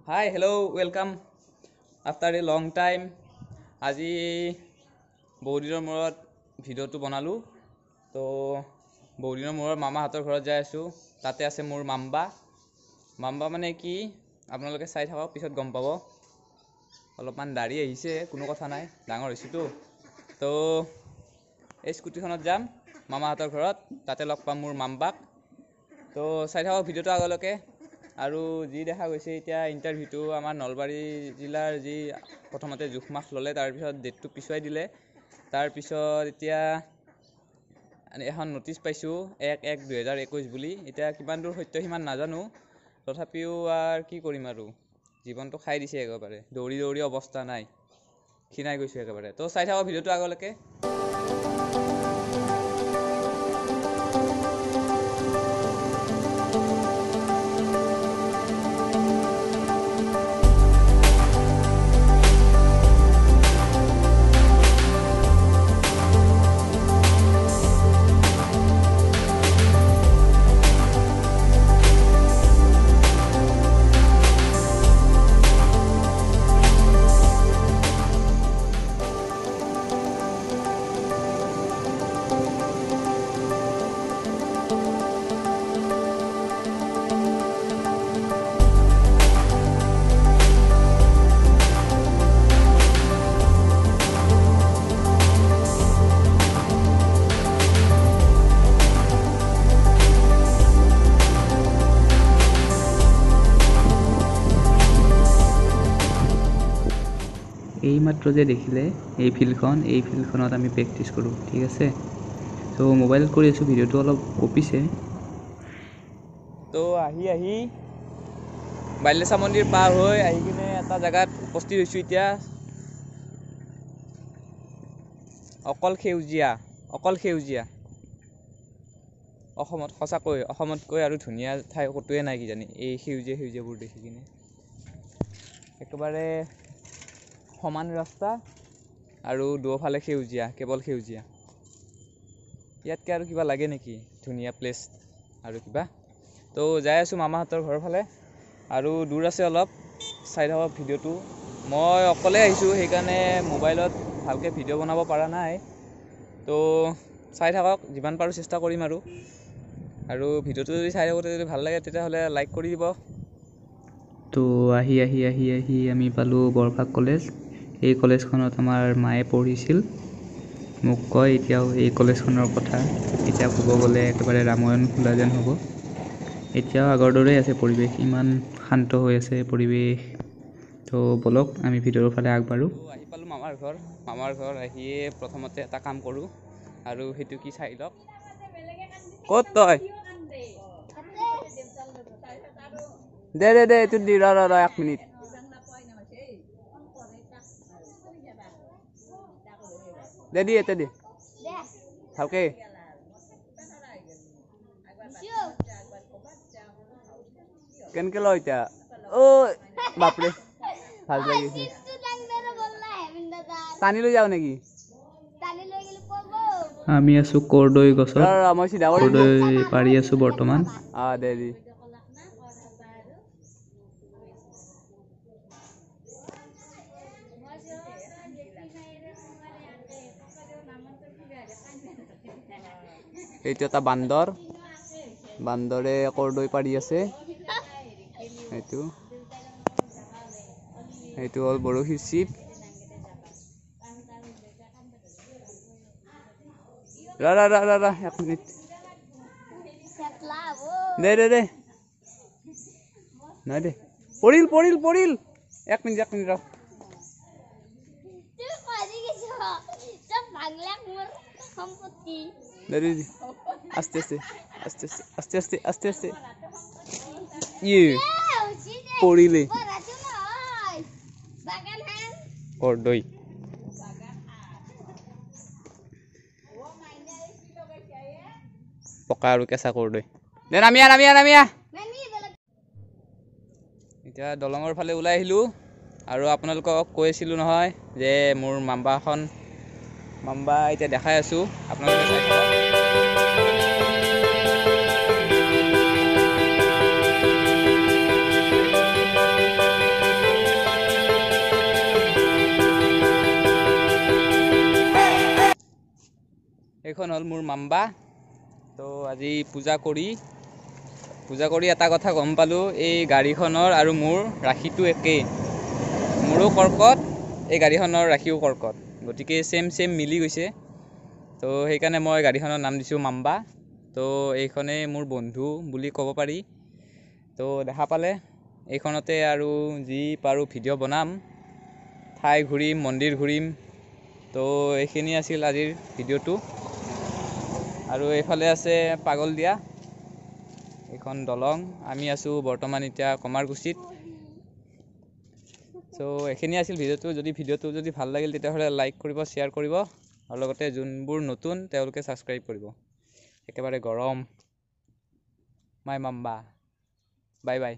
Hi, hello, welcome. After a long time, আজি বহুত দিনৰ মূৰত ভিডিঅ'টো বনালোঁ। তো বহুত দিনৰ মূৰত মামাহঁতৰ ঘৰত যাই আছোঁ। তাতে আছে মোৰ মাম্বা। মাম্বা মানে কি আপোনালোকে চাই থাকক, পিছত গম পাব। অলপমান দাঢ়ি আহিছে, কোনো কথা নাই, ডাঙৰ হৈছোতো। তো এই স্কুটিখনত যাম মামাহঁতৰ ঘৰত, তাতে লগ পাম মোৰ মাম্বাক। তো চাই থাকক ভিডিঅ'টো আগলৈকে। আৰু যি দেখা গৈছে এতিয়া ইণ্টাৰভিউটো আমাৰ নলবাৰী জিলাৰ যি প্ৰথমতে জোখ-মাখ ল'লে, তাৰপিছত ডেটটো পিছুৱাই দিলে। তাৰপিছত এতিয়া এখন নটিচ পাইছোঁ 1/1/2021 বুলি। এতিয়া কিমান দূৰ সত্য সিমান নাজানো, তথাপিও আৰু কি কৰিম আৰু, জীৱনটো খাই দিছে একেবাৰে। দৌৰি দৌৰি অৱস্থা নাই, ক্ষীণাই গৈছোঁ একেবাৰে। তো চাই থাকক ভিডিঅ'টো আগলৈকে। এইমাত্ৰ যে দেখিলে এই ফিল্ডখনত আমি প্ৰেক্টিছ কৰোঁ, ঠিক আছে। তো মোবাইলত কৰি আছোঁ, ভিডিঅ'টো অলপ কপিছে। তো আহি বাল্যচা মন্দিৰ পাৰ হৈ আহি কিনে এটা জেগাত উপস্থিত হৈছোঁ এতিয়া। অকল সেউজীয়া অসমত, সঁচাকৈ অসমতকৈ আৰু ধুনীয়া ঠাই ক'তোৱে নাই কিজানি। এই সেউজীয়াবোৰ দেখি কিনে একেবাৰে সমান ৰাস্তা আৰু দুয়োফালে সেউজীয়া, কেৱল সেউজীয়া। ইয়াতকৈ আৰু কিবা লাগে নেকি, ধুনীয়া প্লেচ আৰু কিবা। তো যাই আছোঁ মামাহঁতৰ ঘৰৰ ফালে, আৰু দূৰ আছে অলপ। চাই থাকক ভিডিঅ'টো। মই অকলে আহিছোঁ, সেইকাৰণে মোবাইলত ভালকৈ ভিডিঅ' বনাব পৰা নাই। তো চাই থাকক, যিমান পাৰোঁ চেষ্টা কৰিম আৰু ভিডিঅ'টো যদি চাই থাকোঁতে যদি ভাল লাগে তেতিয়াহ'লে লাইক কৰি দিব। তো আহি আমি পালোঁ বৰভাগ কলেজ। এই কলেজখনত আমাৰ মায়ে পঢ়িছিল। মোক কয় এতিয়াও এই কলেজখনৰ কথা। এতিয়া ক'ব গ'লে একেবাৰে ৰামায়ণ খোলা যেন হ'ব। এতিয়াও আগৰ দৰেই আছে পৰিৱেশ, ইমান শান্ত হৈ আছে পৰিৱেশ। তো ব'লক আমি ভিডিঅ'ৰ ফালে আগবাঢ়োঁ। আহি পালোঁ মামাৰ ঘৰ আহিয়ে প্ৰথমতে এটা কাম কৰোঁ, আৰু সেইটো কি চাই লওক। ক'ত তই? দে এইটো দি ৰ 1 মিনিট। দে এতে দে ভালকে। কেনেকে লয় এতিয়া? বাপৰে, ভাল লাগিছে। টানি লৈ যাওঁ নেকি? আমি আছোঁ কৰ্দৈ গছত, কৰ্দৈ পাৰি আছোঁ বৰ্তমান। দে এইটো এটা বান্দৰে কৰ্দৈ পাৰি আছে। এইটো হ'ল বৰশীৰ চিপ। ৰা 1 মিনিট। দে নাই দে, পৰিল 1 মিনিট ৰ। আস্তে পৰিলে কৰ্দৈ। পকা আৰু কেঁচা কৰ্দৈ। দে নামিয়া। এতিয়া দলঙৰ ফালে ওলাই আহিলোঁ, আৰু আপোনালোকক কৈ আছিলোঁ নহয় যে মোৰ মাম্বা এতিয়া দেখাই আছোঁ, আপোনালোকে চাই থাকক। গাড়ীখন হ'ল মোৰ মাম্বা। তো আজি পূজা কৰি এটা কথা গম পালোঁ, এই গাড়ীখনৰ আৰু মোৰ ৰাশিটো একেই। মোৰো কৰ্কট, এই গাড়ীখনৰ ৰাশিও কৰ্কট, গতিকে চেম মিলি গৈছে। তো সেইকাৰণে মই গাড়ীখনৰ নাম দিছোঁ মাম্বা। তো এইখনেই মোৰ বন্ধু বুলি ক'ব পাৰি। তো দেখা পালে এইখনতে আৰু যি পাৰোঁ ভিডিঅ' বনাম, ঠাই ঘূৰিম, মন্দিৰ ঘূৰিম। তো এইখিনি আছিল আজিৰ ভিডিঅ'টো। আৰু এইফালে আছে পাগলদিয়া, এইখন দলং। আমি আছোঁ বৰ্তমান এতিয়া কমাৰকুছিত। চ' এইখিনি আছিল ভিডিঅ'টো। যদি ভিডিঅ'টো ভাল লাগিল তেতিয়াহ'লে লাইক কৰিব, শ্বেয়াৰ কৰিব, আৰু লগতে যোনবোৰ নতুন তেওঁলোকে ছাবস্ক্ৰাইব কৰিব। একেবাৰে গৰম মাই মাম্বা। Bye bye.